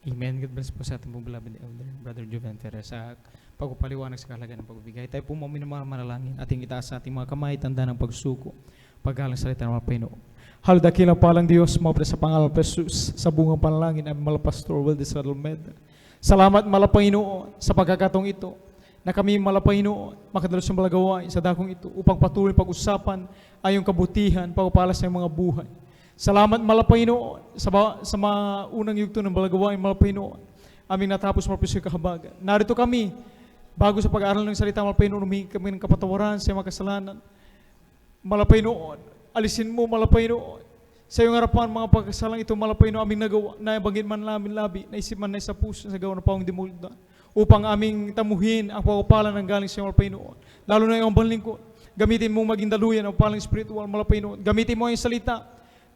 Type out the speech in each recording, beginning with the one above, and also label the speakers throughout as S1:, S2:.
S1: Amen. God bless po sa ating pong beloved elder, Brother Juven Ferrer, sa pagpapaliwanag sa kahalagan ng pagbibigay. Tayo po manalangin, ating itaas sa ating mga kamay, tanda ng pagsuko, paggalang salita ng mga Panginoon. Halo dakilang palang Diyos, mga sa pangalan ng Jesus, sa bungang panalangin, ang Malapastor Wildis Almeda. Salamat Malapanginoon sa pagkakataong ito, na kami Malapanginoon, makadalos yung malagawain sa dakong ito, upang patuloy pag-usapan ay yung kabutihan, pagpapalas ng mga buhay. Salamat Malapanginoon sa mga unang yugto ng balagawain Malapanginoon. Aming natapos Malapanginoon kahabagan. Narito kami, bago sa pag-aaral ng salita Malapanginoon, humingi kami ng kapatawaran sa mga kasalanan. Malapanginoon, alisin mo Malapanginoon. Sa iyong harapan, mga pagkasalang ito Malapanginoon, aming nagawa, na banggit man namin labi, naisip man na sa puso sa gawa ng pawang dimulda, upang aming tamuhin ang pagpapala ng galing sa iyong Malapanginoon. Lalo na iyong banlingkod. Gamitin mo maging daluyan ang palang spiritual Malapanginoon. Gamitin mo ang salita,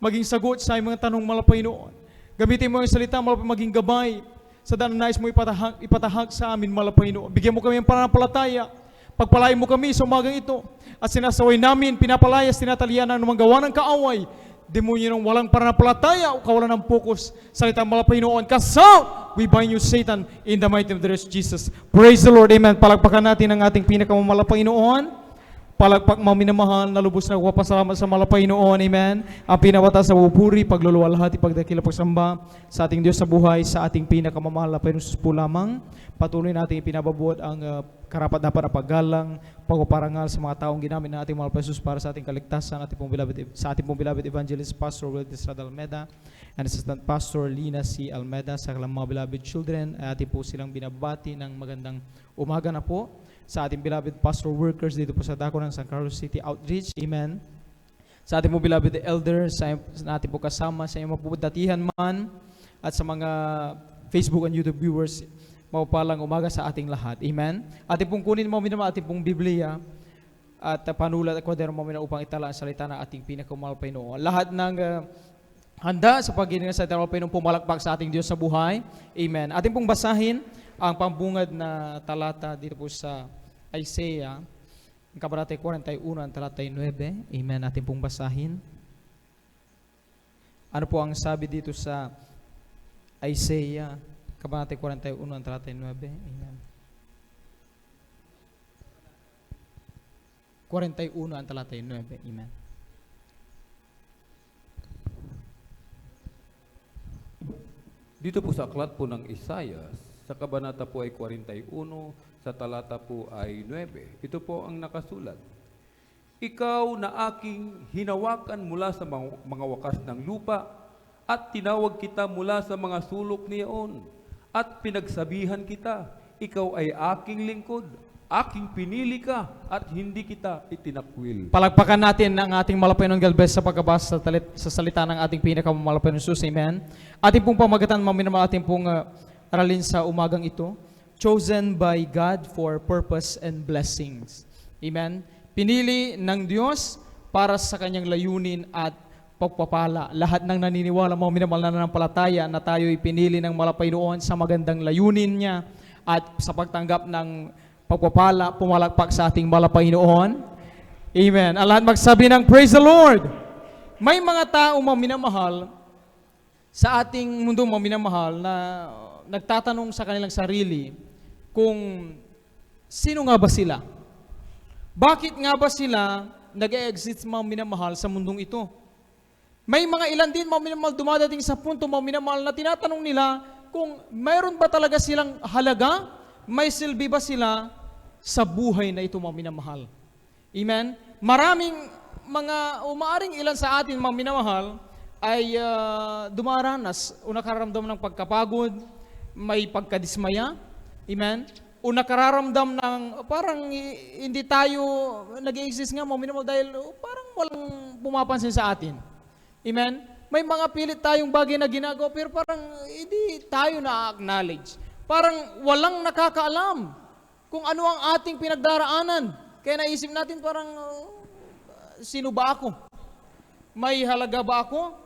S1: maging sagot sa mga tanong Malapanginoon. Gamitin mo ang salita, maging gabay sa daan na nais mo ipatahag sa amin Malapanginoon. Bigyan mo kami ng pananampalataya. Pagpalain mo kami sa umagang ito. At sinasaway namin, pinapalayas, tinatalianan ng mga gawa ng kaaway. Demonyo ng walang pananampalataya o kawalan ng pokus. Salita Malapanginoon. Kasaw! We bind you, Satan, in the mighty name of the Lord Jesus. Praise the Lord. Amen. Palagpakan natin ang ating pinakamamalapainoon. Palagpak mga minamahal na lubos na papasalamat sa Malapanginoon. Amen. Ang pinawata sa pupuri, pagluluwalhati, pagdakila, pagsamba sa ating Diyos sa buhay, sa ating pinakamamahal na Panginoon po lamang. Patuloy natin ipinababuot ang karapat-dapat na paggalang, pagpaparangal sa mga taong ginamit na ating mahal Jesus para sa ating kaligtasan, sa ating pong beloved evangelist, Pastor Wildis Almeda, and Assistant Pastor Lina C. Almeda, sa kanilang mga beloved children. Ating po silang binabati ng magandang umaga na po. Sa ating beloved pastor workers dito po sa dako ng San Carlos City Outreach. Amen. Sa ating po beloved elders, sa ating po kasama sa iyong mapupudatihan man, at sa mga Facebook and YouTube viewers, mapapalang umaga sa ating lahat. Amen. Ating pong kunin mo minamahal ating pong Biblia at panulat at kwaderno mo upang itala ang salita ng ating pinakamahal Panginoon. Lahat ng handa sa pagiging sa salita ng Panginoon, pumalakpak sa ating Diyos sa buhay. Amen. Ating pong basahin ang pambungad na talata dito po sa Isaiah, ang kabanata 41, ang talata 9. Amen. Ating pong basahin. Ano po ang sabi dito sa Isaiah, kabanata 41, ang talata 9. Amen. 41, ang talata 9. Amen.
S2: Dito po sa aklat po ng Isaiah, sa kabanata po ay 41, sa talata po ay 9. Ito po ang nakasulat. Ikaw na aking hinawakan mula sa mga wakas ng lupa, at tinawag kita mula sa mga sulok niyaon, at pinagsabihan kita, ikaw ay aking lingkod, aking pinili ka, at hindi kita itinakwil.
S1: Palagpakan natin ang ating Malapanginoong Galvez sa pagkabasa sa salita ng ating pinakamamalapainong Jesus. Amen. Ating pong pamagatan, maminamahal, ating pong aralin sa umagang ito, chosen by God for purpose and blessings. Amen. Pinili ng Diyos para sa kanyang layunin at pagpapala. Lahat ng naniniwala, mga minamahal na nanampalataya, na tayo'y pinili ng Malapanginoon sa magandang layunin niya at sa pagtanggap ng pagpapala, pumalakpak sa ating Malapanginoon. Amen. Ang lahat magsabi ng praise the Lord. May mga tao, mga minamahal, sa ating mundong mga minamahal, na nagtatanong sa kanilang sarili kung sino nga ba sila? Bakit nga ba sila nag-e-exist, mga minamahal, sa mundong ito? May mga ilan din, mga minamahal, dumadating sa punto, mga minamahal, na tinatanong nila kung mayroon ba talaga silang halaga, may silbi ba sila sa buhay na ito, mga minamahal. Amen? Maraming mga, umaaring ilan sa atin, mga minamahal, ay dumaranas o nakararamdam ng pagkapagod, may pagkadismaya, amen? O nakararamdam ng parang hindi tayo nag-i-exist nga, mga minamahal, dahil parang walang pumapansin sa atin. Amen? May mga pilit tayong bagay na ginagawa, pero parang hindi tayo na-acknowledge. Parang walang nakakaalam kung ano ang ating pinagdaraanan. Kaya naisip natin parang, sino ba ako? May halaga ba ako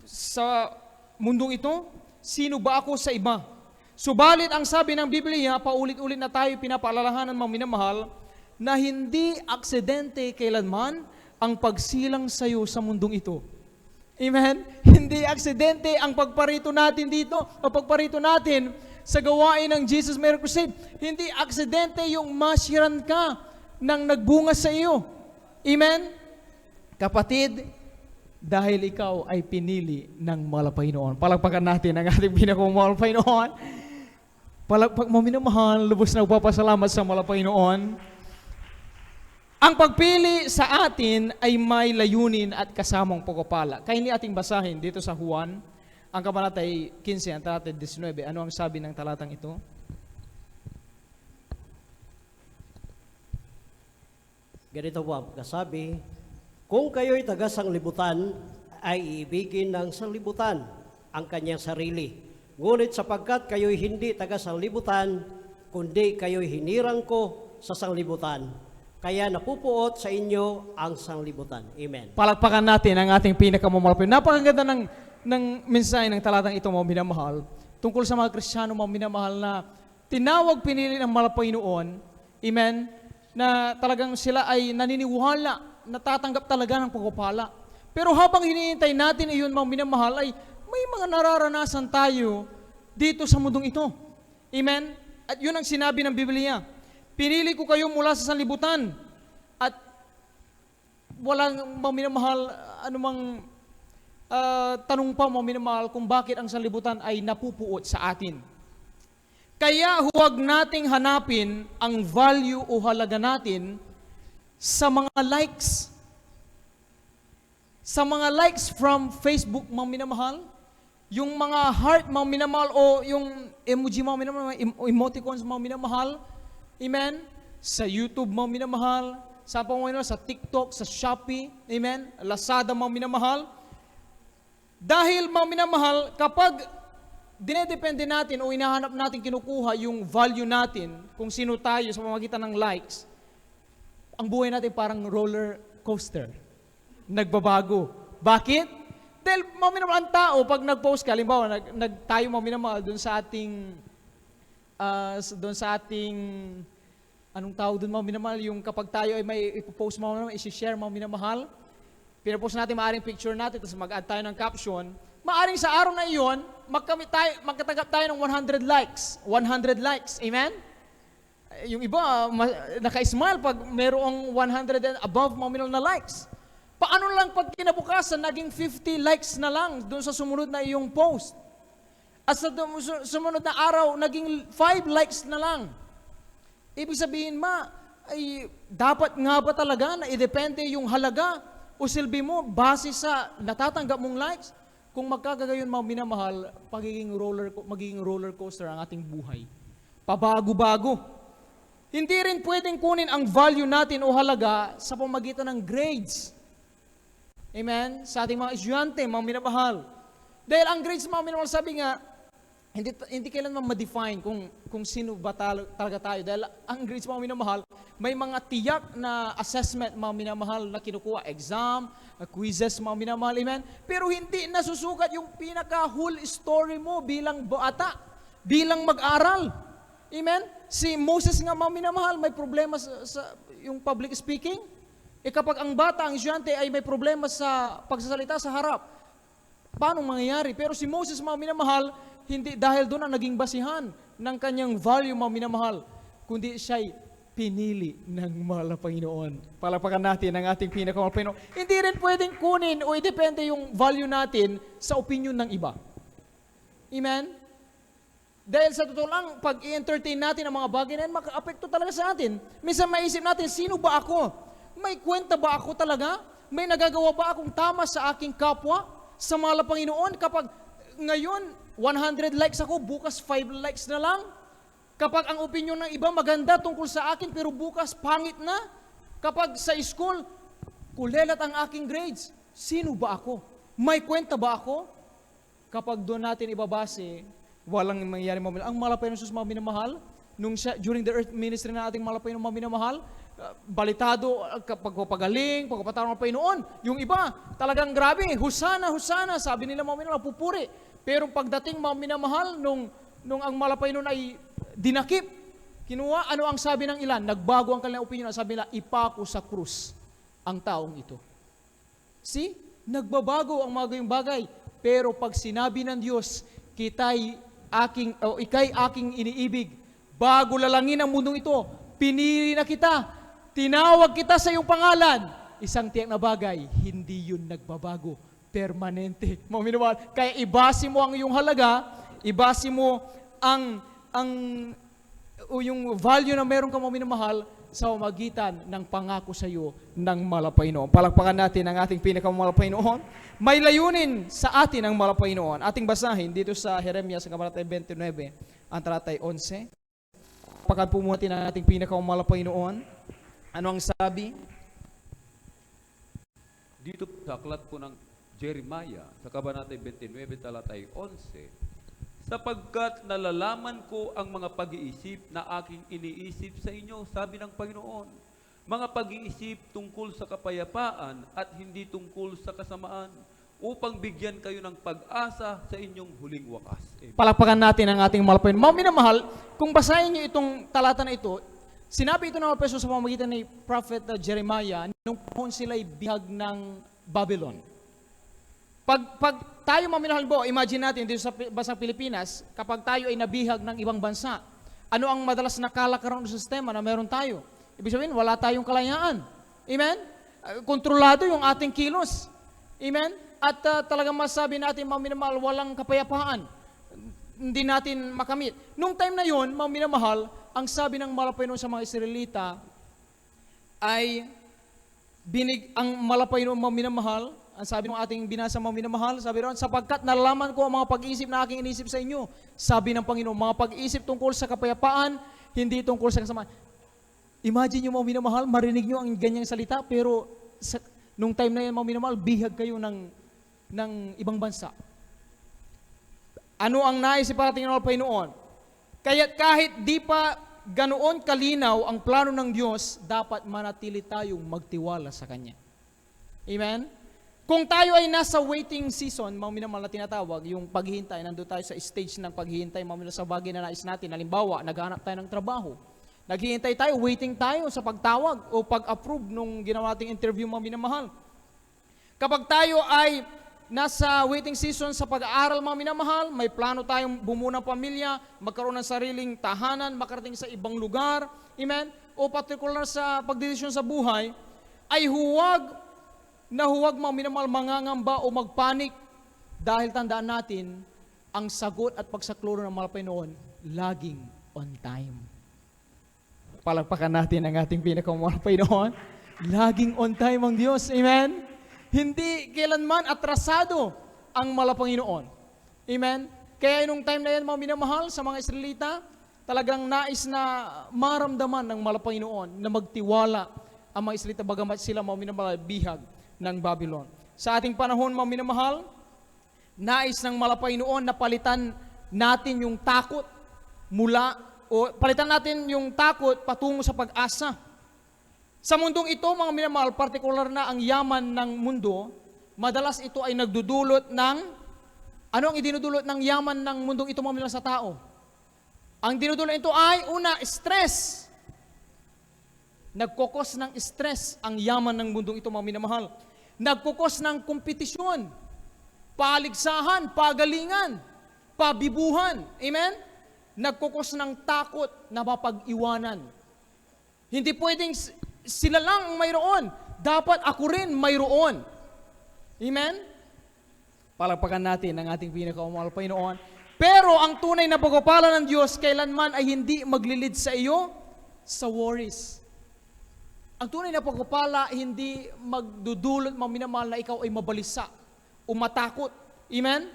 S1: sa mundong ito? Sino ba ako sa iba? Subalit ang sabi ng Biblia, paulit-ulit na tayo pinapaalalahanan, mga minamahal, na hindi aksidente kailanman ang pagsilang sa iyo sa mundong ito. Amen? Hindi aksidente ang pagparito natin dito o pagparito natin sa gawain ng Jesus Miracle Crusade. Hindi aksidente yung mashiran ka nang nagbunga sa iyo. Amen? Kapatid, dahil ikaw ay pinili ng Malapaynoon. Palagpakan natin ang ating pinakamamahal Panginoon. Palagpak mo minamahal, lubos na nagpapasalamat sa Malapaynoon. Ang pagpili sa atin ay may layunin at kasamang pagpapala. Kaya hindi ating basahin dito sa Juan, ang kabanata ay 15, ang talata 19. Ano ang sabi ng talatang ito?
S3: Ganito po ang kasabi, kung kayo'y taga sanglibutan, ay iibigin ng sanglibutan ang kanyang sarili. Ngunit sapagkat kayo'y hindi taga sanglibutan, kundi kayo'y hinirang ko sa sanglibutan, kaya napupuot sa inyo ang sanglibutan. Amen.
S1: Palakpakan natin ang ating pinakamamahal. Napakaganda ng mensahe ng talatang ito, mga minamahal, tungkol sa mga Kristiyano, mga minamahal, na tinawag, pinili ng Malapaynoon, amen, na talagang sila ay naniniwala, natatanggap talaga ng pagpapala. Pero habang hinihintay natin iyon, mga minamahal, ay may mga nararanasan tayo dito sa mundong ito. Amen? At yun ang sinabi ng Biblia. Pinili ko kayo mula sa sanlibutan at walang maminamahal anumang tanong pa maminamahal kung bakit ang sanlibutan ay napupuot sa atin. Kaya huwag nating hanapin ang value o halaga natin sa mga likes. Sa mga likes from Facebook, mga minamahal, yung mga heart, mga minamahal, o yung emoji, mga minamahal, emoticons, mga minamahal, amen? Sa YouTube, mga minamahal, sa TikTok, sa Shopee, amen? Lazada, mga minamahal. Dahil, mga minamahal, kapag dinedepende natin o inahanap natin, kinukuha yung value natin, kung sino tayo sa pamamagitan ng likes, ang buhay natin parang roller coaster. Nagbabago. Bakit? Dahil, mga minamahal, ang tao, pag nag-post ka, halimbawa, tayo, mga minamahal, doon sa ating anong tawag doon, mga minamahal, yung kapag tayo ay may ipopost, mga minamahal, isi-share, mga minamahal, pinapost natin maaring picture natin, tapos mag-add tayo ng caption, maaring sa araw na iyon, magkatanggap tayo ng 100 likes. 100 likes. Amen? Yung iba, naka-smile pag mayroong 100 and above mga minamahal na likes. Paano lang pag kinabukasan, naging 50 likes na lang doon sa sumunod na iyong post? At sa sumunod na araw, naging 5 likes na lang. Ibig sabihin, ay dapat nga ba talaga na idepende yung halaga o silbi mo base sa natatanggap mong likes? Kung magkakagayon, mga minamahal, magiging roller coaster ang ating buhay. Pabago-bago. Hindi rin pwedeng kunin ang value natin o halaga sa pamagitan ng grades. Amen? Sa ating mga estudyante, mga minamahal. Dahil ang grades, mga minamahal, sabi nga, hindi kailanman ma-define kung sino ba talaga tayo. Dahil ang grades, mga minamahal, may mga tiyak na assessment, mga minamahal, na kinukuha. Exam, quizzes, mga minamahal. Amen? Pero hindi nasusukat yung pinaka-whole story mo bilang bata, bilang mag-aral. Amen? Si Moses nga, mga minamahal, may problema sa yung public speaking. Kapag ang bata, ang estudyante ay may problema sa pagsasalita sa harap, paano mangyayari? Pero si Moses, mga minamahal, hindi dahil doon ang naging basihan ng kanyang value, mga minamahal, kundi siya'y pinili ng Malapaynoon. Palapakan natin ang ating pinakamahal Panginoon. Hindi rin pwedeng kunin o idepende yung value natin sa opinion ng iba. Amen? Dahil sa totoo lang, pag i-entertain natin ang mga bagay na yan, maka-apekto talaga sa atin. Minsan maisip natin, sino ba ako? May kwenta ba ako talaga? May nagagawa ba akong tama sa aking kapwa? Sa Malapaynoon, kapag ngayon, 100 likes ako, bukas 5 likes na lang. Kapag ang opinion ng iba maganda tungkol sa akin, pero bukas pangit na. Kapag sa school, kulelat ang aking grades. Sino ba ako? May kwenta ba ako? Kapag doon natin ibabase, walang mangyayari mamahal. Ang Malapaynoon sus mga minamahal, during the earth ministry na ating Malapaynoon mga minamahal, balitado, pagpapagaling, pagpapatarong ng Panginoon. Yung iba, talagang grabe, husana, husana, sabi nila mga minamahal, pupuri. Pero pagdating mga minamahal, nung ang Malapaynoon ay dinakip, kinuha, ano ang sabi ng ilan? Nagbago ang kanilang opinion. Sabi nila, ipako sa krus ang taong ito. See? Nagbabago ang mga gayong bagay. Pero pag sinabi ng Diyos, ikay aking iniibig, bago lalangin ang mundong ito, pinili na kita, tinawag kita sa iyong pangalan, isang tiyak na bagay, hindi yun nagbabago. Permanente. Mga minamahal, kaya ibase mo ang iyong halaga, ibase mo yung value na meron ka, mga minamahal, sa pamagitan ng pangako sa iyo ng Malapaynoon. Palakpakan natin ang ating pinakamalapaynoon. May layunin sa atin ang Malapaynoon. Ating basahin dito sa Jeremias sa kabanata 29, ang talatay 11. Palakpakan po muna natin ang ating pinakamalapaynoon. Ano ang sabi?
S2: Dito sa aklat po ng Jeremiah, sa kabanata 29, talatay 11, sapagkat nalalaman ko ang mga pag-iisip na aking iniisip sa inyo, sabi ng Panginoon. Mga pag-iisip tungkol sa kapayapaan at hindi tungkol sa kasamaan, upang bigyan kayo ng pag-asa sa inyong huling wakas. Amen.
S1: Palakpakan natin ang ating Malapaynoon. Mga minamahal, kung basahin niyo itong talata na ito, sinabi ito ng mga peso sa pamamagitan ni Prophet Jeremiah nung panahon sila'y bihag ng Babylon. Pag tayo maminahal po, imagine natin dito sa bansang Pilipinas, kapag tayo ay nabihag ng ibang bansa, ano ang madalas na kalakaran sa sistema na meron tayo? Ibig sabihin, wala tayong kalayaan. Amen? Kontrolado yung ating kilos. Amen? At talagang masabi natin, mga minamahal, walang kapayapaan. Hindi natin makamit. Nung time na yun, mga minamahal, ang sabi ng Malapaynoon sa mga Israelita ay ang Malapaynoon, mga minamahal, ang sabi ng ating binasa, mga minamahal, sabi ron, sapagkat nalalaman ko ang mga pag-iisip na aking inisip sa inyo. Sabi ng Panginoon, mga pag-iisip tungkol sa kapayapaan, hindi tungkol sa kasamaan. Imagine nyo, mga minamahal, marinig nyo ang ganyang salita, pero nung time na yan, mga minamahal, bihag kayo ng ibang bansa. Ano ang naisip parating ng Panginoon? Kaya kahit di pa ganoon kalinaw ang plano ng Diyos, dapat manatili tayong magtiwala sa Kanya. Amen? Kung tayo ay nasa waiting season, mga minamahal na tinatawag, yung paghihintay, nandun tayo sa stage ng paghihintay, mga minamahal sa bagay na nais natin. Halimbawa, naghahanap tayo ng trabaho. Naghihintay tayo, waiting tayo sa pagtawag o pag-approve nung ginawa nating interview, mga minamahal. Kapag tayo ay nasa waiting season sa pag-aaral, mga minamahal, may plano tayong bumuo ng pamilya, magkaroon ng sariling tahanan, makarating sa ibang lugar, amen? O particular sa pagdedesisyon sa buhay, ay huwag mga minamahal mangangamba o magpanik dahil tandaan natin, ang sagot at pagsakluro ng Malapaynoon, laging on time. Palakpakan natin ang ating pinakamalapaynoon. Laging on time ang Diyos. Amen? Hindi kailanman atrasado ang Malapanginoon. Amen? Kaya nung time na yan, mga minamahal, sa mga Israelita, talagang nais na maramdaman ng Malapanginoon na magtiwala ang mga Israelita bagamat sila, mga minamahal, bihag ng Babylon. Sa ating panahon, mga minamahal, nais ng Malapanginoon na palitan natin yung takot palitan natin yung takot patungo sa pag-asa. Sa mundong ito, mga minamahal, partikular na ang yaman ng mundo, madalas ito ay nagdudulot ng, ano ang idinudulot ng yaman ng mundong ito, mga minamahal, sa tao? Ang dinudulot ito ay, una, stress. Nagkukos ng stress ang yaman ng mundong ito, mga minamahal. Nagkukos ng kompetisyon, paligsahan, pagalingan, pabibuhan. Amen? Nagkukos ng takot na mapag-iwanan. Hindi pwedeng sila lang ang mayroon. Dapat ako rin mayroon. Amen? Palakpakan natin ang ating pinakamalapaynoon. Pero ang tunay na pagpapala ng Diyos kailanman ay hindi maglilid sa iyo sa worries. Ang tunay na pagpapala hindi magdudulot, mga minamahal, na ikaw ay mabalisa o matakot. Amen?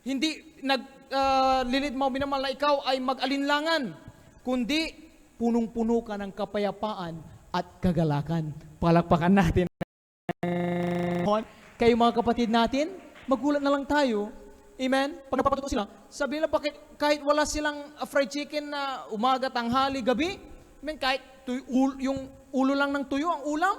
S1: Hindi naglilid, mga minamahal, na ikaw ay mag-alinlangan, kundi punong-puno ka ng kapayapaan at kagalakan. Palakpakan natin. Kayo mga kapatid natin, magulat na lang tayo. Amen? Pag napapatuto sila, sabi nila, kahit wala silang fried chicken na umaga, tanghali, gabi, amen, kahit yung ulo lang ng tuyo ang ulam,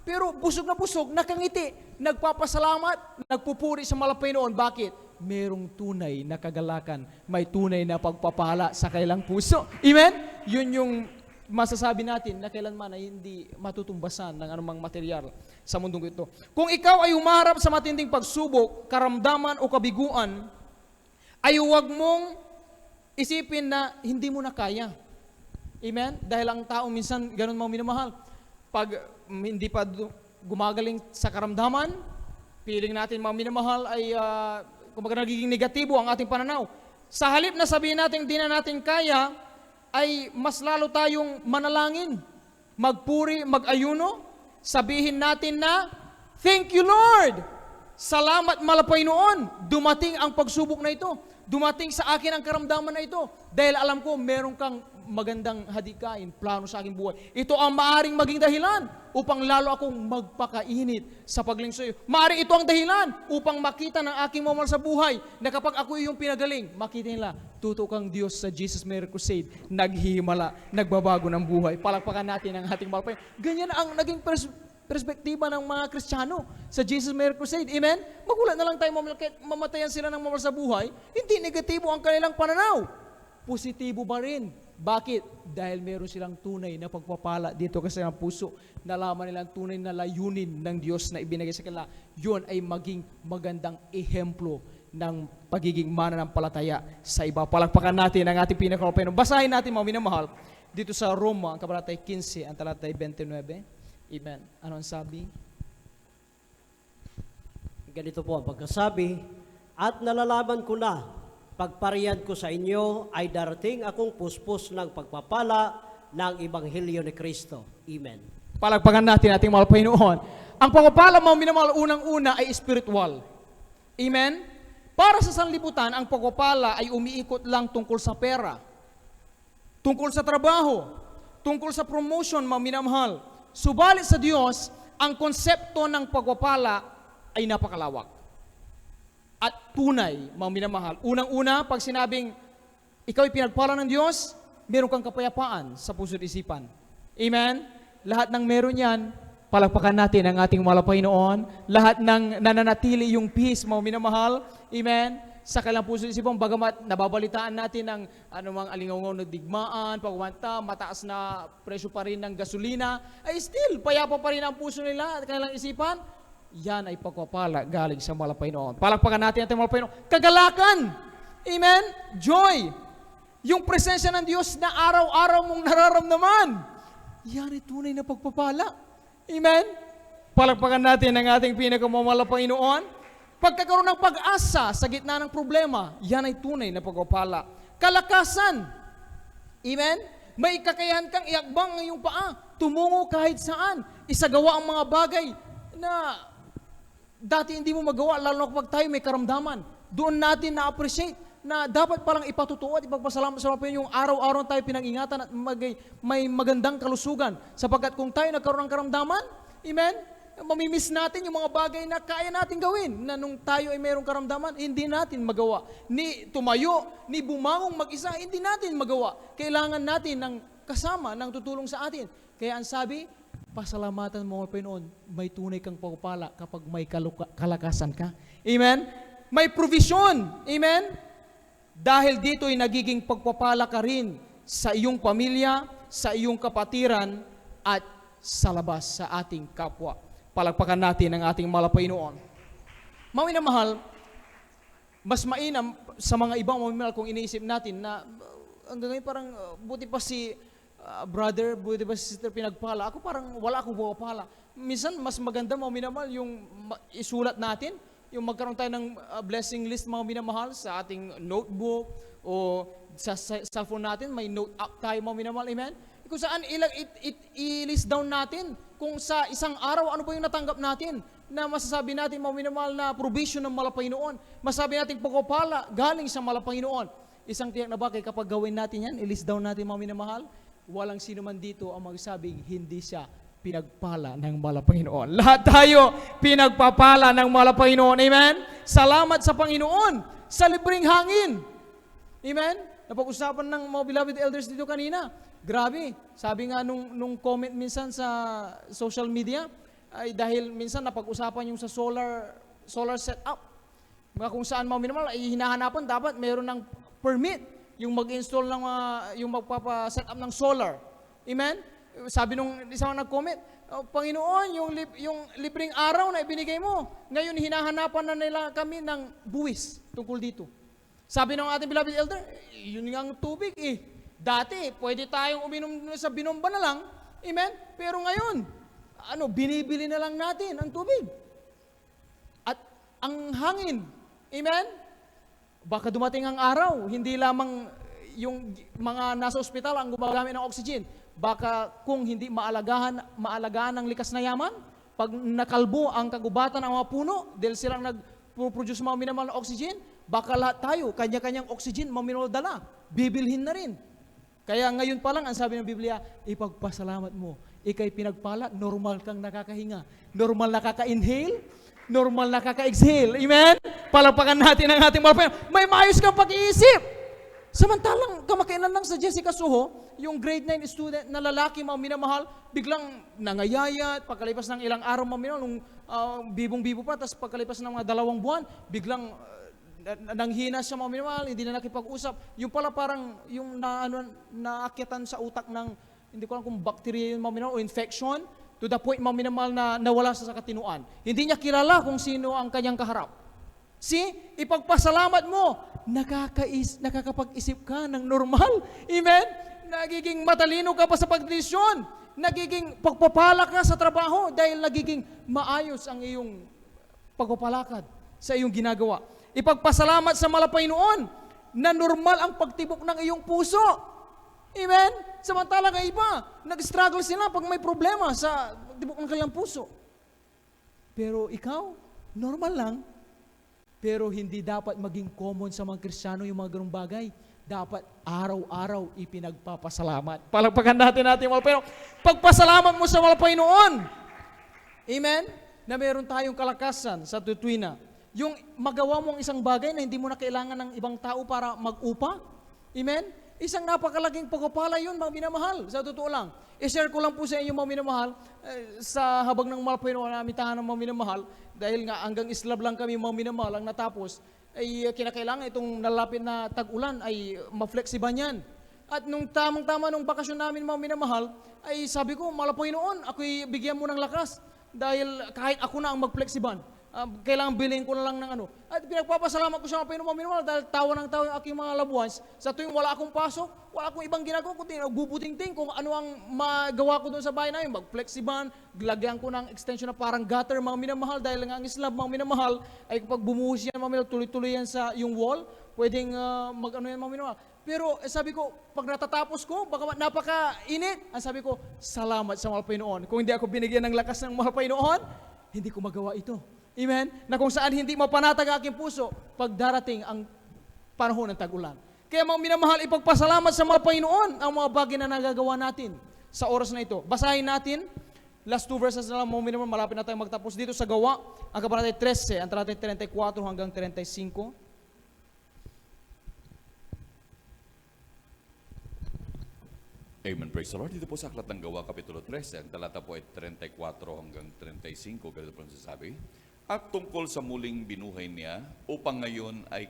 S1: pero busog na busog, nakangiti, nagpapasalamat, nagpupuri sa Malapaynoon. Bakit? Merong tunay na kagalakan, may tunay na pagpapala sa kailang puso. Amen? Yun yung masasabi natin na kailanman ay hindi matutumbasan ng anumang material sa mundong ito. Kung ikaw ay humarap sa matinding pagsubok, karamdaman o kabiguan, ay huwag mong isipin na hindi mo na kaya. Amen? Dahil ang tao minsan, ganun mga minamahal, pag hindi pa gumagaling sa karamdaman, feeling natin mga minamahal ay kumbaga nagiging negatibo ang ating pananaw. Sa halip na sabihin natin di na natin kaya, ay mas lalo tayong manalangin, magpuri, mag-ayuno, sabihin natin na, thank you Lord! Salamat malapay noon, dumating ang pagsubok na ito, dumating sa akin ang karamdaman na ito, dahil alam ko meron kang magandang hadikain, plano sa aking buhay. Ito ang maaring maging dahilan upang lalo akong magpakainit sa paglingsoy. Maaring ito ang dahilan upang makita ng aking mamahal sa buhay na kapag ako yung pinagaling, makita nila, totoo kang Diyos sa Jesus Miracle Crusade, naghihimala, nagbabago ng buhay. Palakpakan natin ang ating malapay. Ganyan ang naging perspektiba ng mga Kristiyano sa Jesus Miracle Crusade. Amen? Magulat na lang tayo, mamatayan sila ng mamahal sa buhay, hindi negatibo ang kanilang pananaw. Positibo ba rin? Bakit? Dahil meron silang tunay na pagpapala dito kasi ang puso. Nalaman nilang tunay na layunin ng Diyos na ibinigay sa kanila. Yun ay maging magandang ehemplo ng pagiging mananampalataya sa iba. Palakpakan natin ang ating pinaka-open. Basahin natin mga minamahal dito sa Roma, ang kabanatay 15, ang talatay 29. Amen. Ano ang sabi?
S3: Ganito po ang pagkasabi, at nalalaman ko na, pagpariyan ko sa inyo ay darating akong puspos ng pagpapala ng Ebanghelyo ni Kristo. Amen.
S1: Palagpagan natin ating mahal Panginoon. Ang pagpapala mga minamahal unang-una ay spiritual. Amen? Para sa sanlibutan, ang pagpapala ay umiikot lang tungkol sa pera, tungkol sa trabaho, tungkol sa promotion mga minamahal. Subalit sa Diyos, ang konsepto ng pagpapala ay napakalawak at tunay, mga minamahal. Unang-una, pag sinabing ikaw ay pinagpala ng Diyos, meron kang kapayapaan sa puso at isipan. Amen? Lahat ng meron yan, palakpakan natin ang ating mahal na Panginoon. Lahat ng nananatili yung peace, mga minamahal. Amen? Sa kailang puso at isipan, bagamat nababalitaan natin ng anumang alingaw na digmaan, pagwanta, mataas na presyo pa rin ng gasolina, ay still, payapa pa rin ang puso nila at kanilang isipan. Yan ay pagpapala galing sa mahal na Panginoon. Palakpakan natin ang mahal na Panginoon. Kagalakan! Amen? Joy! Yung presensya ng Diyos na araw-araw mong nararamdaman. Yan ay tunay na pagpapala. Amen? Palakpakan natin ang ating pinakamamahal na Panginoon. Pagkakaroon ng pag-asa sa gitna ng problema, yan ay tunay na pagpapala. Kalakasan! Amen? May kakayahan kang iakbang ng iyong paa, tumungo kahit saan, isagawa ang mga bagay na dati hindi mo magawa, lalo na kapag tayo may karamdaman. Doon natin na-appreciate na dapat palang ipatutuo at ipagpasalamat sa Panginoon yung araw-araw tayo pinag-ingatan at may magandang kalusugan. Sapagkat kung tayo nagkaroon ng karamdaman, amen, mamimiss natin yung mga bagay na kaya natin gawin na nung tayo ay mayroong karamdaman, hindi natin magawa. Ni tumayo, ni bumangong mag-isa, hindi natin magawa. Kailangan natin ng kasama, ng tutulong sa atin. Kaya ang sabi, pasalamatan mo, Panginoon, may tunay kang pagpapala kapag may kalakasan ka. Amen? May provision. Amen? Dahil dito ay nagiging pagpapala ka rin sa iyong pamilya, sa iyong kapatiran, at sa labas sa ating kapwa. Palagpakan natin ang ating mahal na Panginoon. Mga minamahal, mas mainam sa mga ibang mamimahal kung iniisip natin na hanggang ngayon parang buti pa si brother, buti ba si sister pinagpala? Ako parang wala akong pagpapala. Minsan, mas maganda mga minamahal yung isulat natin, yung magkaroon tayo ng blessing list mga minamahal sa ating notebook o sa cellphone natin, may note app tayo mga minamahal, amen? Kung saan i-list down natin kung sa isang araw, ano pa yung natanggap natin na masasabi natin mga minamahal na provision ng mahal na Panginoon. Masasabi natin pagpapala galing sa mahal na Panginoon. Isang tiyak na bagay kapag gawin natin yan, i-list down natin mga minamahal, walang sino man dito ang magsabing hindi siya pinagpala ng mahal na Panginoon. Lahat tayo pinagpapala ng mahal na Panginoon. Amen? Salamat sa Panginoon sa libreng hangin. Amen? Napag-usapan ng mga beloved elders dito kanina. Grabe. Sabi nga nung comment minsan sa social media, ay dahil minsan napag-usapan yung sa solar setup. Mga kung saan mga minimal, ay hinahanapan dapat meron ng permit yung mag-install ng yung magpapa-set up ng solar. Amen? Sabi nung isang nag-comment, Panginoon, yung libreng araw na ibinigay mo, ngayon hinahanapan na nila kami ng buwis tungkol dito. Sabi ng ating beloved elder, yun nga ang tubig eh. Dati, pwede tayong uminom sa binomba na lang, amen? Pero ngayon, binibili na lang natin ang tubig. At ang hangin, amen? Baka dumating ang araw, hindi lamang yung mga nasa ospital ang gumagamit ng oxygen. Baka kung hindi maalagaan ng likas na yaman, pag nakalbo ang kagubatan ng mga puno, dahil silang nag-produce mga minimal na oxygen, baka lahat tayo, kanya-kanyang oxygen, minimal dala, bibilhin na rin. Kaya ngayon pa lang, ang sabi ng Biblia, ipagpasalamat mo. Ika'y pinagpala, normal kang nakakahinga. Normal nakaka-inhale, normal nakaka-exhale. Amen? Palakpakan natin ang ating mga Panginoon. May maayos kang pag-iisip. Samantalang kamakailan lang sa Jessica Soho, yung grade 9 student na lalaki, mga minamahal, biglang nangayayat, pagkalipas ng ilang araw, mga minamahal, nung bibong-bibo pa, tapos pagkalipas ng mga 2 buwan, biglang nanghina siya, mga minamahal, hindi na nakipag-usap. Yung pala parang yung naakyatan sa utak ng, hindi ko alam kung bacteria yun, mga minamahal, o infection, to the point, mga minamahal, na nawala sa katinuan. Hindi niya kilala kung sino ang kanyang kaharap. See, ipagpasalamat mo, nakakapag-isip ka ng normal. Amen? Nagiging matalino ka pa sa pagdesisyon. Nagiging pagpapala ka sa trabaho dahil nagiging maayos ang iyong pagpapalakad sa iyong ginagawa. Ipagpasalamat sa malapaynoon na normal ang pagtibok ng iyong puso. Amen? Samantalang ang iba, nag-struggle sila pag may problema sa pagtibok ng kanilang puso. Pero ikaw, normal lang. Pero hindi dapat maging common sa mga Kristiyano yung mga ganung bagay. Dapat araw-araw ipinagpapasalamat. Palagpagan natin pero pagpasalamat mo sa malapaynoon. Amen? Na meron tayong kalakasan sa tutuina. Yung magawa mo ang isang bagay na hindi mo na kailangan ng ibang tao para mag-upa. Amen? Isang napakalaking pagpapala yun, mga minamahal. Sa totoo lang. I-share ko lang po sa inyo, mga minamahal, sa habang ng malapaynoon na amitahan ng mga minamahal, dahil nga hanggang islab lang kami, mga minamahal, ang natapos, ay kinakailangan itong nalapit na tag-ulan ay ma-flexiban yan. At nung tamang-tama nung bakasyon namin, mga minamahal, ay sabi ko, malapaynoon, ako'y bigyan mo ng lakas. Dahil kahit ako na ang mag-flexiban, kailangan bilhin ko na lang ng ano. At pinagpapasalamat ko sa mga Panginoon dahil tawa ng tawa yung aking mga labuans. Sa tuwing wala akong pasok, wala akong ibang ginagawa, kundi nagbubuting-ting kung ano ang magawa ko doon sa bahay namin. Mag-flexiban, lagyan ko ng extension na parang gutter, mga minamahal, dahil nga ang slab, mga minamahal, ay kapag bumuhos yan, mga minamahal, tuloy-tuloy yan sa yung wall, pwedeng mag-ano yan, mga minamahal. Pero sabi ko, pag natatapos ko, baka napaka-init. Ang sabi ko, salamat sa mga Panginoon. Kung hindi ako binigyan ng lakas ng mga Panginoon, hindi ko magawa ito. Amen? Na kung saan hindi mapanatag ang aking puso pag darating ang panahon ng tag-ulan. Kaya mga minamahal, ipagpasalamat sa mga Panginoon ang mga bagay na nagagawa natin sa oras na ito. Basahin natin, last 2 verses na lang, mga minamahal, malapit na tayo magtapos dito sa Gawa, ang kabanata 13, ang talatay 34 hanggang 35.
S4: Amen. Praise the Lord. Dito po sa Aklat ng Gawa, Kapitulo 13, ang talata po ay 34 hanggang 35. Ganito po nasasabi. At tungkol sa muling binuhay niya, upang ngayon ay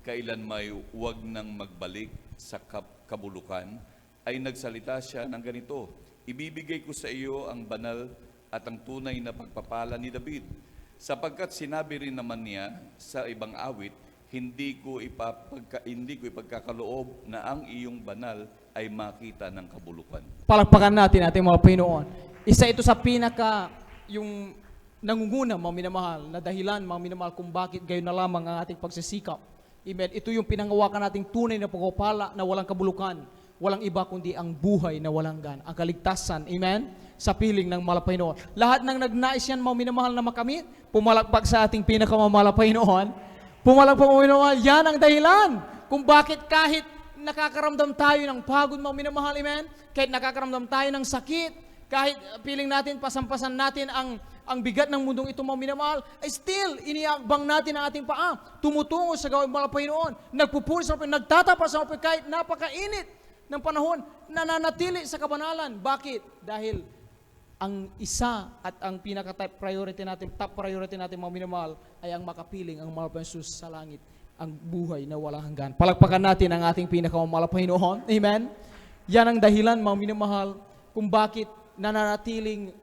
S4: kailan may huwag nang magbalik sa kabulukan, ay nagsalita siya ng ganito, ibibigay ko sa iyo ang banal at ang tunay na pagpapala ni David. Sapagkat sinabi rin naman niya sa ibang awit, hindi ko ipagkakaloob na ang iyong banal ay makita ng kabulukan.
S1: Palakpakan natin ating mga Panginoon. Isa ito sa pinaka yung nangunguna, mga minamahal, na dahilan, mga minamahal, kung bakit gayon na lamang ang ating pagsisikap. Amen. Ito yung pinangawakan nating tunay na pagpapala na walang kabulukan. Walang iba kundi ang buhay na walang gan. Ang kaligtasan. Amen. Sa piling ng malapaynoon. Lahat ng nagnais yan, mga minamahal, na makamit, pumalakpak sa ating pinakamamalapainoon. Pumalakpak, mga minamahal, yan ang dahilan kung bakit kahit nakakaramdam tayo ng pagod, mga minamahal, amen? Kahit nakakaramdam tayo ng sakit, kahit piling natin, pasampasan natin ang bigat ng mundong ito, mga minamahal, ay still, iniakbang natin ang ating paa, tumutungo sa gawing malapaynoon, nagpupulis sa Panginoon, nagtatapas sa Panginoon, kahit napakainit ng panahon, nananatili sa kabanalan. Bakit? Dahil ang isa at ang top priority natin, mga minamahal, ay ang makapiling, ang mahal pa Jesus sa langit, ang buhay na walang hanggan. Palakpakan natin ang ating pinakamamahal Panginoon. Amen? Yan ang dahilan, mga minamahal, kung bakit nananatili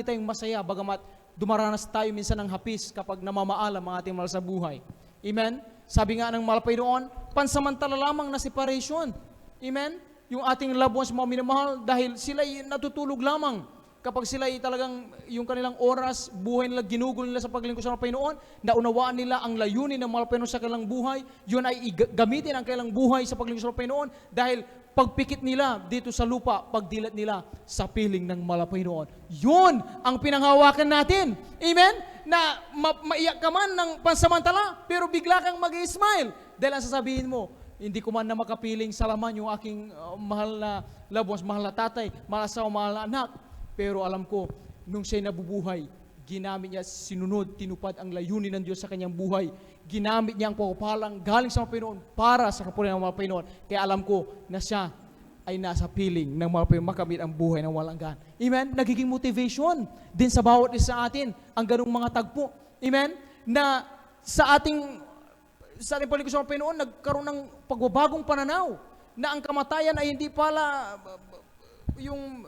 S1: tayong masaya, bagamat dumaranas tayo minsan ng hapis kapag namamaalam ang ating mahal sa buhay. Amen? Sabi nga ng mahal Panginoon, pansamantala lamang na separation. Amen? Yung ating loved ones, mga minamahal, dahil sila'y natutulog lamang. Kapag sila'y talagang yung kanilang oras, buhay nila, ginugol nila sa paglingkod sa Panginoon, naunawaan nila ang layunin ng mahal Panginoon sa kanilang buhay, yun ay gamitin ang kanilang buhay sa paglingkod sa Panginoon, dahil pagpikit nila dito sa lupa, pagdilat nila sa piling ng mahal Panginoon. Yun ang pinanghawakan natin. Amen? Na maiyak ka man ng pansamantala, pero bigla kang mag-i-smile. Dahil ang sasabihin mo, hindi ko man na makapiling salaman yung aking mahal na loved ones, mahal na tatay, mahal na asawa, mahal na anak. Pero alam ko, nung siya'y nabubuhay, ginamit niya, sinunod, tinupad ang layunin ng Diyos sa kanyang buhay. Ginamit niya ang pagpapalang galing sa mga Panginoon para sa kapurihan ng mga Panginoon. Kaya alam ko na siya ay nasa piling ng mga Panginoon makamit ang buhay ng walang hanggan. Amen? Nagiging motivation din sa bawat isa atin ang ganung mga tagpo. Amen? Na sa ating paligid sa mga Panginoon, nagkaroon ng pagbabagong pananaw na ang kamatayan ay hindi pala yung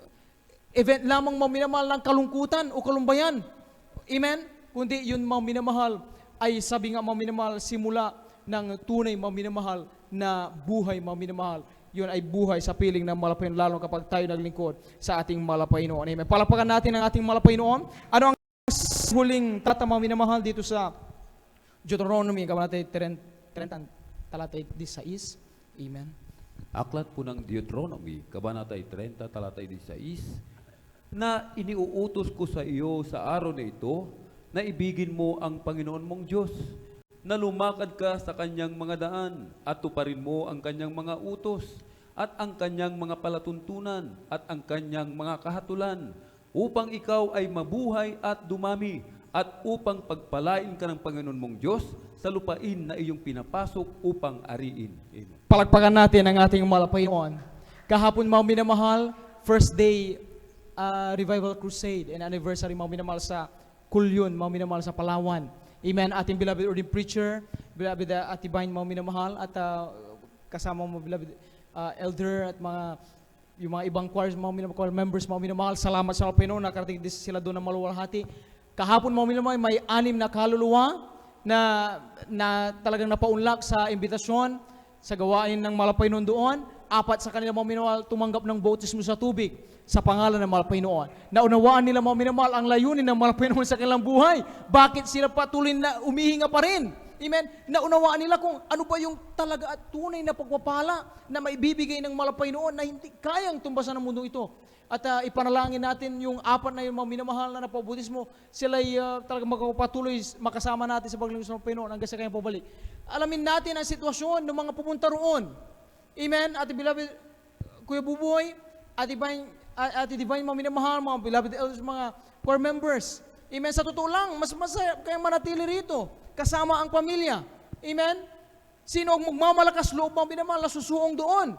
S1: event lamang maminamahal ng kalungkutan o kalumbayan. Amen? Kundi yun maminamahal ay sabi nga maminamahal simula ng tunay maminamahal na buhay maminamahal. Yun ay buhay sa piling ng mahal Panginoon, lalo kapag tayo naglingkod sa ating mahal Panginoon. Amen. Palapakan natin ang ating mahal Panginoon. Ano ang huling talata maminamahal dito sa Deuteronomy, kabanata 30, talata 16. Amen.
S2: Aklat po ng Deuteronomy, Kabanata 30, talata 16, na iniuutos ko sa iyo sa araw na ito, na ibigin mo ang Panginoon mong Diyos, na lumakad ka sa kanyang mga daan, at tuparin mo ang kanyang mga utos, at ang kanyang mga palatuntunan, at ang kanyang mga kahatulan, upang ikaw ay mabuhay at dumami, at upang pagpalain ka ng Panginoon mong Diyos sa lupain na iyong pinapasok upang ariin. Amen.
S1: Palakpakan natin ang ating mahal Panginoon. Kahapon mga minamahal, first day revival crusade and anniversary mga minamahal sa Kulyon, mga minamahal sa Palawan. Amen. Ating beloved ordained preacher, beloved Atibine mga minamahal, at kasama mga beloved elder at yung mga ibang choirs, mga minamahal, choir members mga minamahal. Salamat sa Panginoon, nakarating sila doon na maluwalhati. Kahapon mga minamahal, may 6 na kaluluwa na talagang napaunlak sa imbitasyon sa gawain ng mahal Panginoon doon. 4 sa kanila mga minamahal tumanggap ng bautismo sa tubig sa pangalan ng mahal Panginoon. Naunawaan nila mga minamahal ang layunin ng mahal Panginoon sa kanilang buhay. Bakit sila patuloy na umihinga pa rin? Amen? Naunawaan nila kung ano ba yung talaga at tunay na pagpapala na maibibigay ng mahal Panginoon na hindi kayang tumbasan ng mundo ito. At ipanalangin natin yung 4 na yung mga minamahal na napabautismo, sila'y talagang magpapatuloy makasama natin sa paglingkod ng Panginoon hanggang sa kanyang pabalik. Alamin natin ang sitwasyon ng mga pupunta roon. Amen? Ate beloved Kuya Buboy, Ate Divine, mga minamahal, mga beloved elders, mga core members. Amen? Sa totoo lang, mas masaya kayong manatili rito, kasama ang pamilya. Amen? Sino ang magmamalakas loob mga minamahal na susuong doon?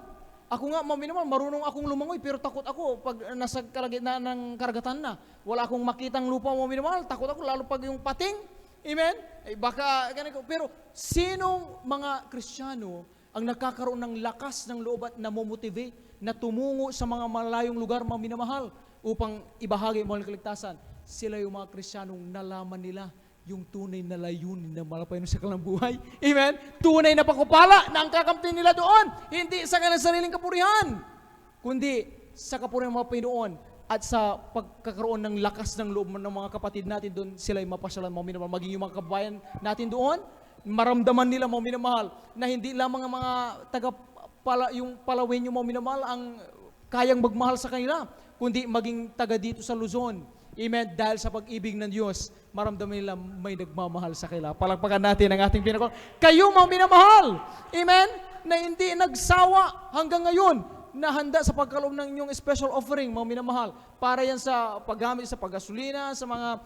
S1: Ako nga, mga minamahal, marunong akong lumangoy, pero takot ako pag nasa kalagitnaan ng karagatan na. Wala akong makitang lupa mga minamahal, takot ako, lalo pag yung pating. Amen? Baka, ganito. Pero sinong mga Kristiyano ang nagkakaroon ng lakas ng loob at namomotivate na tumungo sa mga malayong lugar, mga minamahal, upang ibahagi mo ang kaligtasan? Sila yung mga Kristiyanong nalaman nila yung tunay na layunin ng mahal Panginoon sa kanilang buhay. Amen? Tunay na pagpapala na ang kakamtin nila doon, hindi sa kanilang sariling kapurihan, kundi sa kapurihan ng mga Panginoon at sa pagkakaroon ng lakas ng loob ng mga kapatid natin doon, sila yung mapasyalan, mga minamahal, maging yung mga kabayan natin doon, maramdaman nila, mga minamahal, na hindi lamang ang mga yung Palawin yung mga minamahal ang kayang magmahal sa kanila, kundi maging taga dito sa Luzon. Amen? Dahil sa pag-ibig ng Diyos, maramdaman nila may nagmamahal sa kanila. Palakpakan natin ang ating pinakon. Kayo mga minamahal, amen, na hindi nagsawa hanggang ngayon, na handa sa pagkaloob ng inyong special offering, mga minamahal, para yan sa paggamit sa paggasolina, sa mga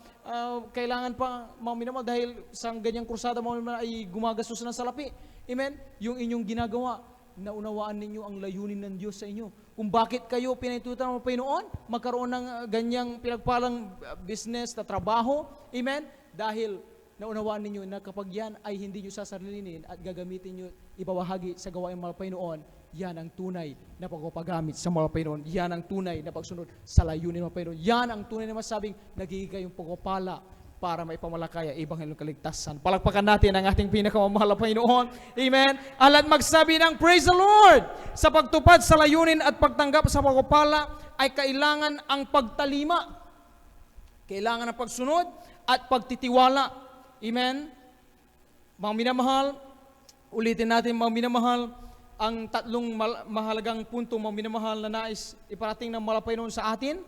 S1: kailangan pa, mga minamahal, dahil sa ganyang krusada, mga minamahal, ay gumagastos ng salapi. Amen? Yung inyong ginagawa, naunawaan ninyo ang layunin ng Diyos sa inyo. Kung bakit kayo pinaitutan ng Panginoon, magkaroon ng ganyang pinagpalang business na trabaho. Amen? Dahil
S5: naunawaan ninyo na kapag yan ay hindi nyo sasarilinin at gagamitin nyo ibawahagi sa gawain mga Panginoon, yan ang tunay na pagpapagamit sa mga Panginoon. Yan ang tunay na pagsunod sa layunin ng Panginoon. Yan ang tunay na masabing nagiging kayong pagpapala para maipamalakaya Ebanghelyo kaligtasan. Palakpakan natin ang ating pinakamamahal na Panginoon. Amen. At magsabi ng praise the Lord. Sa pagtupad sa layunin at pagtanggap sa pagpapala ay kailangan ang pagtalima. Kailangan ang pagsunod at pagtitiwala. Amen. Mga minamahal, ulitin natin mga minamahal, ang tatlong mahalagang punto mga minamahal na nais iparating ng mahal na Panginoon sa atin.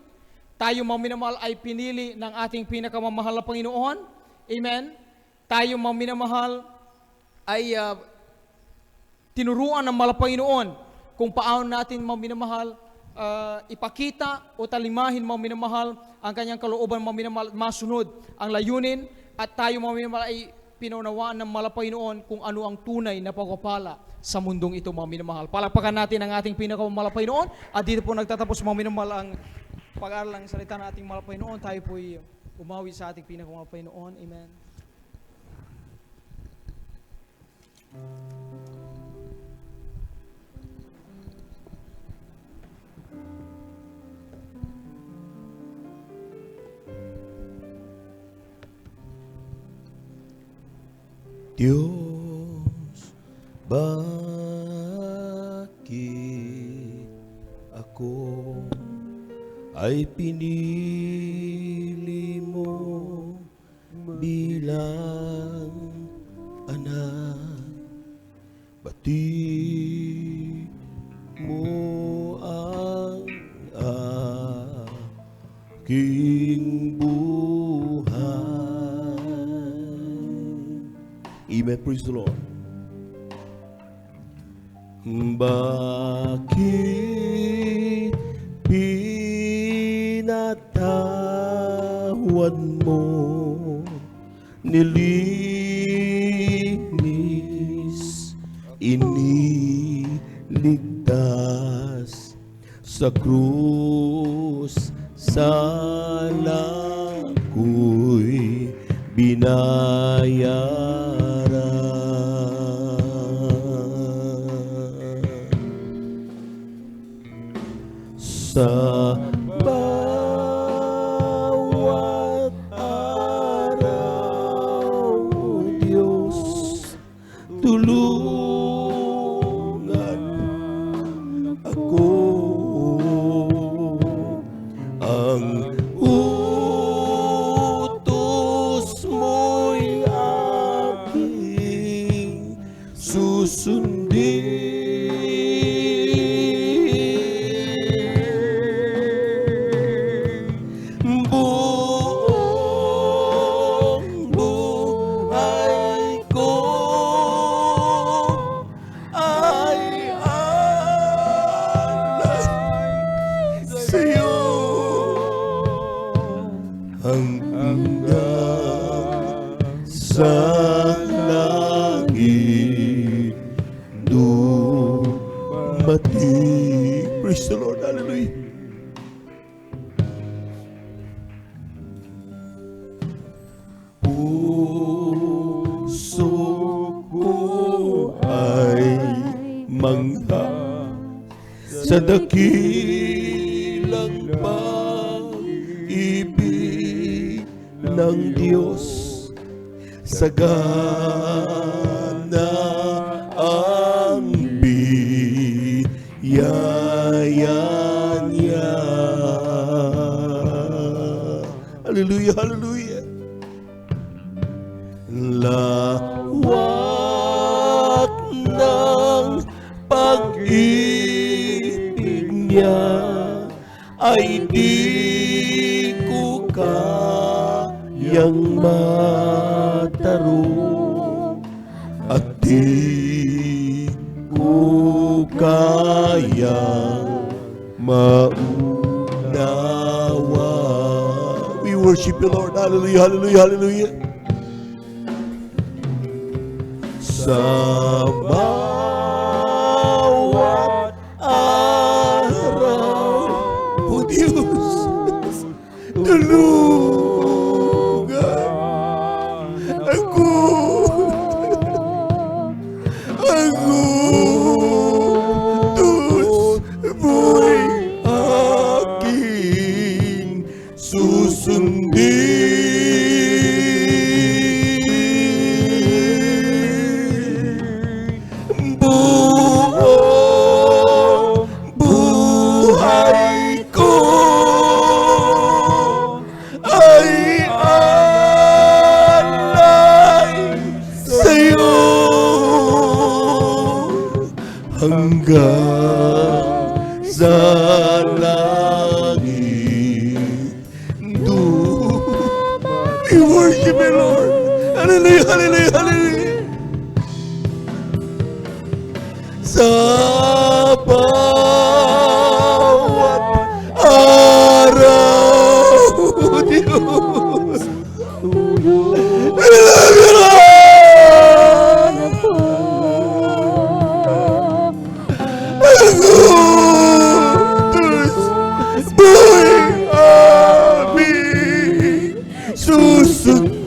S5: Tayo mga minamahal ay pinili ng ating pinakamamahal na Panginoon. Amen. Tayo mga minamahal ay tinuruan ng mahal na Panginoon kung paano natin mga minamahal ipakita o talimahin mga minamahal ang kanyang kalooban mga minamahal, masunod ang layunin, at tayo mga minamahal ay pinaunawaan ng mahal na Panginoon kung ano ang tunay na pagpapala sa mundong ito mga minamahal. Palakpakan natin ang ating pinakamamahal na Panginoon, at dito po nagtatapos mga minamahal ang pag-aaral ng salita ng ating mahal na Panginoon. Tayo po'y umawi sa ating pinakamamahal na Panginoon. Amen.
S6: Diyos, bakit ako ay pinili mo bilang anak? Bati mo ang aking buhay. Amen. Praise the Lord. Bakit pinatawad mo, nilinis, iniligtas sa krus, sana ko'y binayaran. Sa bawat araw, Diyos, tulungan ako. Ang utos mo'y aking susundin. Buong buhay ko ay alay sa'yo hanggang sa langit dumating. Praise the Lord. Hallelujah. Puso ko ay mangha sa dakilang pag-ibig ng Diyos. Sagana ang biyaya niya. Hallelujah, hallelujah. Lawak ng pag-ibig niya ay di ko kayang mataro, at di ko kayang maunawa. We worship you, Lord. Hallelujah, hallelujah, hallelujah. Sa bawat araw, O Diyos, tulungan ako. hanggang sa langit. We worship you, Lord. Hallelujah, hallelujah, hallelujah. Sa bawat araw, Diyos. We love you, Lord. Ang utos mo'y aming susundin.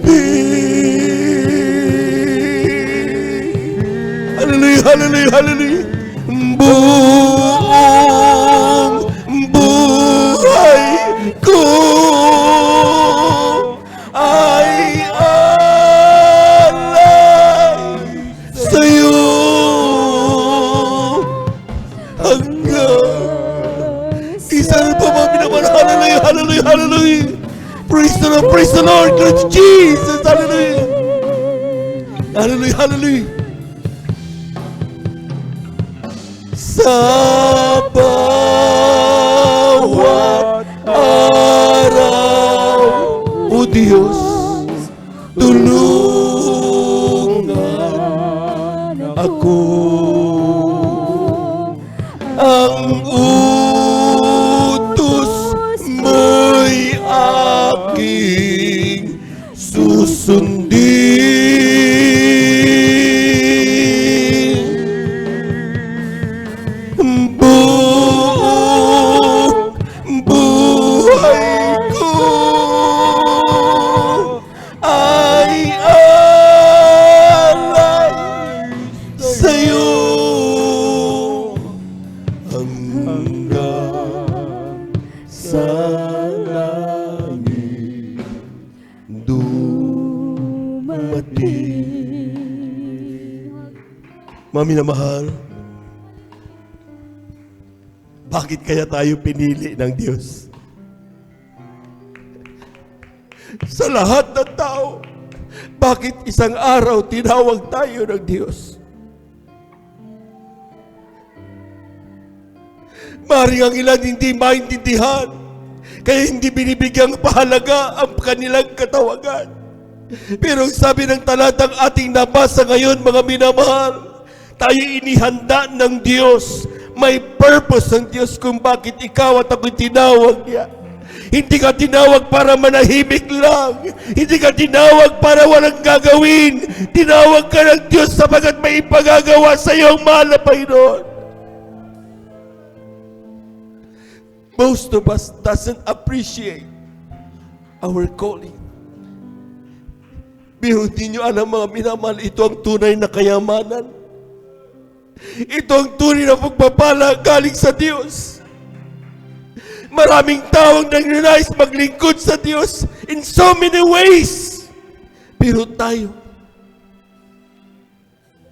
S6: Hallelujah, hallelujah, hallelujah. Buong buhay ko ay alay sa'yo hanggang isang pa mami naman. Hallelujah, hallelujah, hallelujah. Praise the Lord, praise the Lord. Glory to Jesus, hallelujah. Hallelujah, hallelujah. Sa bawat araw, O Diyos, tulungan ako. Ang utos mo'y aking susundin. Buong buhay ko ay alay sa'yo hanggang sa langit dumating. Mami na mahal, bakit kaya tayo pinili ng Diyos? Sa lahat ng tao, bakit isang araw tinawag tayo ng Diyos? Maring ang ilan hindi maintindihan, kaya hindi binibigyang pahalaga ang kanilang katawagan. Pero ang sabi ng talatang ating nabasa ngayon, mga minamahal, tayo inihanda ng Diyos. May purpose ng Diyos kung bakit ikaw at ako'y tinawag niya. Hindi ka tinawag para manahimik lang. Hindi ka tinawag para walang gagawin. Tinawag ka ng Diyos sapagat may ipagagawa sa iyo ang mahal na Panginoon. Most of us doesn't appreciate our calling. Pero hindi nyo alam, mga minamahal, ito ang tunay na kayamanan. Ito ang tunay na pagpapala galing sa Diyos. Maraming taong nag-realize maglingkod sa Diyos in so many ways. Pero tayo,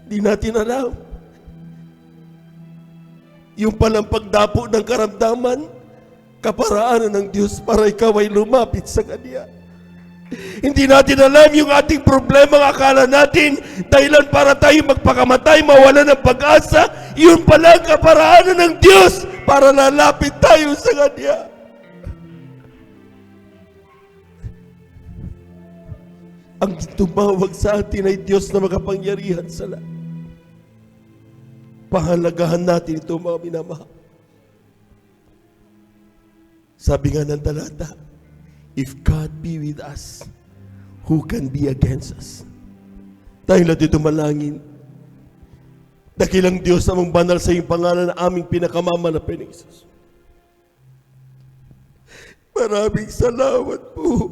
S6: di natin alam. Yung palang pagdapo ng karamdaman, kaparaanan ng Diyos para ikaw ay lumapit sa Kanya. Hindi natin alam yung ating problema, akala natin dahilan para tayo magpakamatay, mawala ng pag-asa. Yun pala ang kaparaanan ng Diyos para lalapit tayo sa Kanya. Ang tumawag sa atin ay Diyos na makapangyarihan sa lahat. Pahalagahan natin ito, mga minamahal. Sabi nga ng talata, if God be with us, who can be against us? Tayo na dito malangin. Dakilang Diyos amang banal sa iyong pangalan na aming pinakamamalapin ng Isus. Maraming salamat po.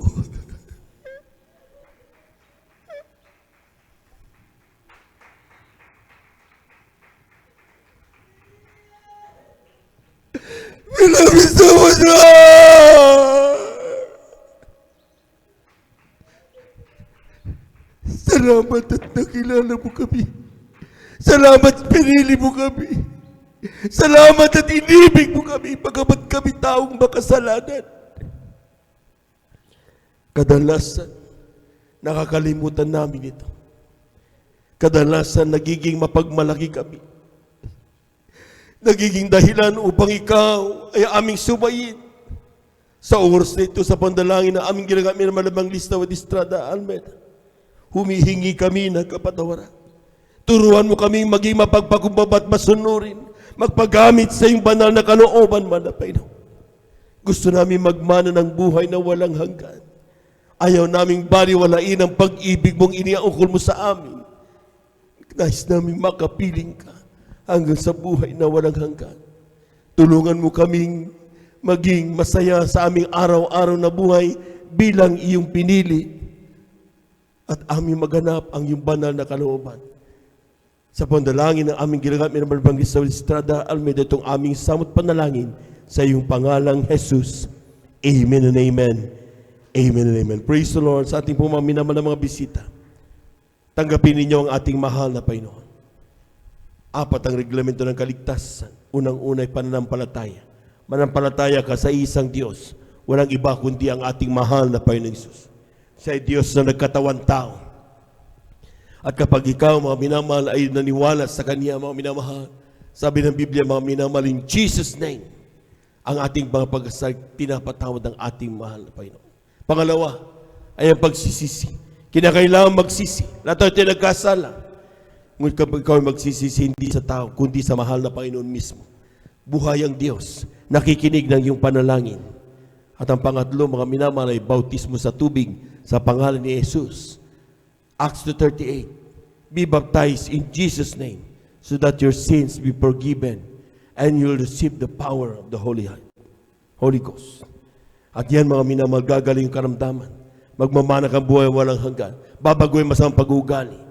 S6: We love you so much, Lord. Salamat at nakilala mo kami. Salamat pinili mo kami. Salamat at inibig mo kami pagkamat kami taong makasalanan. Kadalasan, nakakalimutan namin ito. Kadalasan, nagiging mapagmalaki kami. nagiging dahilan upang ikaw ay aming subayin. Sa oras na ito, sa pandalangin na aming ginagamit ng Malabang Lista with Estrada Almeida, humihingi kami ng kapatawaran. Turuan mo kami maging mapagpakumbaba at masunurin, magpagamit sa iyong banal na kalooban, man na Panginoon. Gusto namin magmana ng buhay na walang hanggan. Ayaw naming baliwalain ang pag-ibig mong iniaukol mo sa amin. Nais namin makapiling ka hanggang sa buhay na walang hanggan. Tulungan mo kaming maging masaya sa aming araw-araw na buhay bilang iyong pinili at aming maganap ang iyong banal na kalooban. Sa pandalangin ng aming ginagamit ng Malabang Lista with Estrada Almeida, itong aming samot panalangin sa iyong pangalang Jesus. Amen and amen. Amen and amen. Praise the Lord. Sa ating mga minamahal na mga bisita, tanggapin ninyo ang ating mahal na Panginoon. 4 ang reglamento ng kaligtasan. Unang-una ay pananampalataya. Manampalataya ka sa isang Diyos. Walang iba kundi ang ating mahal na Panginoon Jesus. Siya ay Diyos na nagkatawan tao. At kapag ikaw, mga minamahal, ay naniwala sa Kanya, mga minamahal, sabi ng Biblia, mga minamahal, in Jesus' name, ang ating mga pag-asal, pinapatawad ng ating mahal na Panginoon. Pangalawa, ay ang pagsisisi. Kinakailangan magsisi. Lahat tayo nagkasala. Ngunit kapag ikaw ay magsisisi, hindi sa tao, kundi sa mahal na Panginoon mismo. Buhay ang Diyos, nakikinig ng iyong panalangin. At ang pangatlo, mga minamahal, ay bautismo sa tubig sa pangalan ni Jesus. Acts 2:38, be baptized in Jesus' name so that your sins be forgiven and you'll receive the power of the Holy Ghost. At yan, mga minamahal, gagaling yung karamdaman. Magmamanak ang buhay walang hanggan. Babagoy masamang pag-uugali.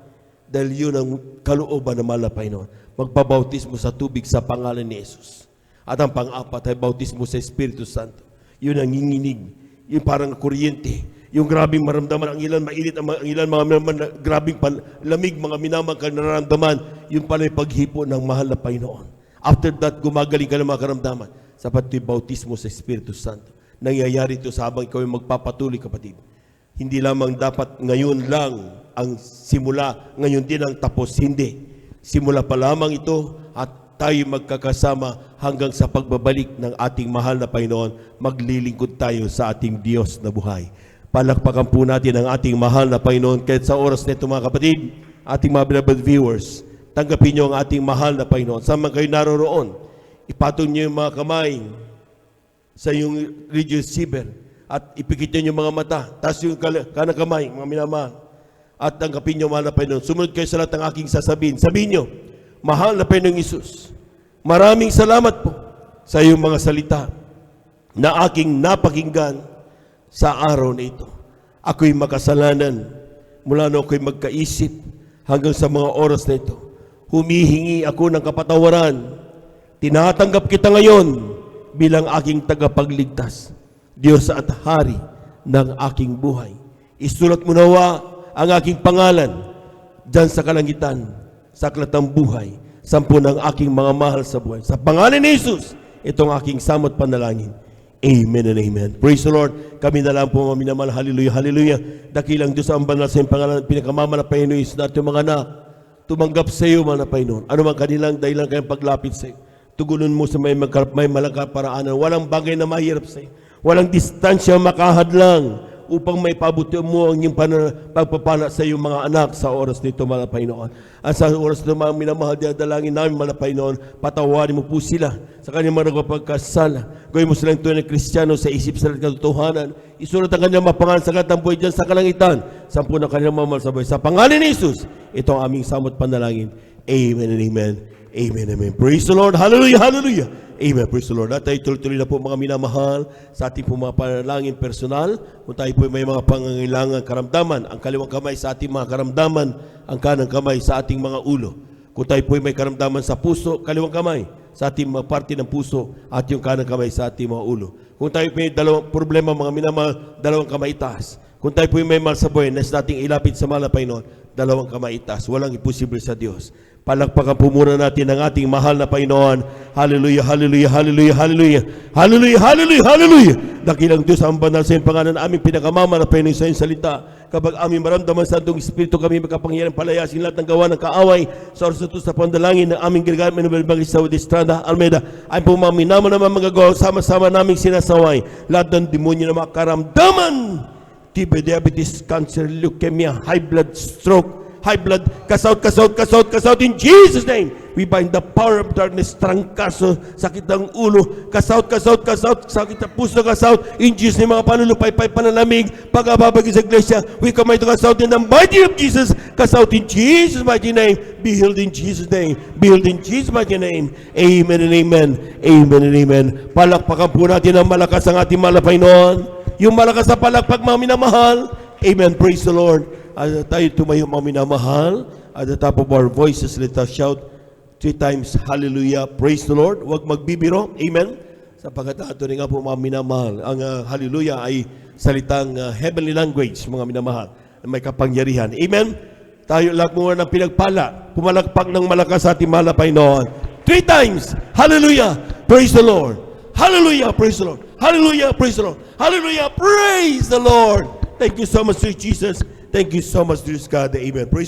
S6: Dahil yun ang kalooban ng mahal na Panginoon. Magpabautismo sa tubig sa pangalan ni Jesus. At ang pang-apat ay bautismo sa Espiritu Santo. Yun ang nginginig. Yung parang kuryente. Yung grabing maramdaman, ang ilan mainit, ang ilan mga grabing lamig, mga minamahal nararamdaman. Yun pala yung paghipo ng mahal na Panginoon. After that, gumagaling ka ng mga karamdaman. Sapat ito'y bautismo sa Espiritu Santo. Nangyayari ito sa habang ikaw ay magpapatuloy, kapatid. Hindi lamang dapat ngayon lang ang simula, ngayon din ang tapos. Hindi. Simula pa lamang ito at tayo magkakasama hanggang sa pagbabalik ng ating mahal na Panginoon. Maglilingkod tayo sa ating Diyos na buhay. Palakpakan po natin ang ating mahal na Panginoon. Kahit sa oras nito, mga kapatid, ating mga beloved viewers, tanggapin niyo ang ating mahal na Panginoon. Saan man kayo naroroon, ipatong niyo yung mga kamay sa iyong receiver at ipikit niyo yung mga mata. Taas yung kanang kamay, mga minamahal. At tanggapin niyo, mahal na Panginoon. Sumunod kayo sa lahat ng aking sasabihin. Sabihin niyo, mahal na Panginoong Isus, maraming salamat po sa iyong mga salita na aking napakinggan sa araw na ito. Ako'y makasalanan mula na ako'y magkaisip hanggang sa mga oras na ito. Humihingi ako ng kapatawaran. Tinatanggap kita ngayon bilang aking tagapagligtas, Diyos at Hari ng aking buhay. Isulat mo nawa ang aking pangalan dyan sa kalangitan, sa aklat ng buhay, 10 ng aking mga mahal sa buhay. Sa pangalan ni Jesus, itong aking samot panalangin. Amen and amen. Praise the Lord. Kami na lang po, mga minamahal. Hallelujah, hallelujah. Dakilang Diyos ang banal sa iyong pangalan, pinakamama na Panginoon is natin mga anak, tumanggap sa iyo, mga Panginoon. Ano man kanilang dahilan kayong paglapit sa iyo. Tugunan mo sa may malangkap paraanan. Walang bagay na mahirap sa iyo. Walang distansya makahadlang upang may pabuti mo ang iyong pagpapala sa iyong mga anak sa oras nito, mga Panginoon. At sa oras nito, mga minamahal, dalangin namin, mga Panginoon, patawarin mo po sila sa kanyang mga nagpapagkasala. Gawin mo silang tunay na Kristiyano sa isip sa katotohanan. Isulat ang kanyang mapangalan sa lahat ng buhay dyan sa kalangitan. 10 ng kanyang mamahal sa buhay. Sa pangalan ni Jesus, ito ang aming samot panalangin. Amen and amen. Amen, amen. Praise the Lord. Hallelujah, hallelujah. Amen. Praise the Lord. At tayo tuloy-tuloy na po, mga minamahal, sa ating po mga panalangin personal. Kung tayo po may mga pangangailangan karamdaman, ang kaliwang kamay sa ating mga karamdaman, ang kanang kamay sa ating mga ulo. Kung tayo po may karamdaman sa puso, kaliwang kamay sa ating mga parte ng puso at yung kanang kamay sa ating mga ulo. Kung tayo po may dalawang problema, mga minamahal, dalawang kamay itaas. Kung tayo po may mahal sa buhay, nais nating ilapit sa mahal na Panginoon, dalawang kamay itaas. Walang imposible sa Diyos. Palakpakan po muna natin ang ating mahal na Panginoon. Hallelujah, hallelujah, hallelujah, hallelujah. Hallelujah, hallelujah, hallelujah. Dakilang Diyos ang banal sa iyong pangalan, aming pinakamama na Panginoon sa iyong salita. Kapag aming maramdaman sa Santong Espiritu, kami makapangyarihan palayasin lahat ng gawa ng kaaway sa oras na ito sa pandalangin ng aming ginagamit ng Saudi Estrada Almeida. Ay po maminamo naman mga gawa, sama-sama naming sinasaway lahat ng demonyo na makaramdaman. TB, diabetes, cancer, leukemia, high blood, stroke, high blood, kasaut in Jesus' name. We bind the power of darkness, trangkaso, sakit ng ulo, kasaut, sakit ng puso, kasaut, in Jesus' name, mga panulupay-pay, panalamig, pag-ababagi sa iglesia, we command to kasaut in the mighty name of Jesus, kasaut in Jesus' mighty name, be healed in Jesus' name, be healed in Jesus' mighty name, amen and amen, amen and amen. Palakpakan po natin ang malakas ang ating malapay noon, yung malakas na palakpak, mga minamahal, amen, praise the Lord. At tayo tumayo, mga minamahal, at the top of our voices, let us shout 3 times, hallelujah, praise the Lord. Huwag magbibiro, amen. Sapagkat ato rin nga po, mga minamahal, ang hallelujah ay salitang heavenly language, mga minamahal, na may kapangyarihan, amen. Tayo lahat muna ng pinagpala, pumalakpak ng malakas sa ating malapay noon. 3 times, hallelujah, praise the Lord. Hallelujah, praise the Lord. Hallelujah, praise the Lord. Hallelujah, praise the Lord. Thank you so much, dear Jesus. Thank you so much, dear God. Amen. Praise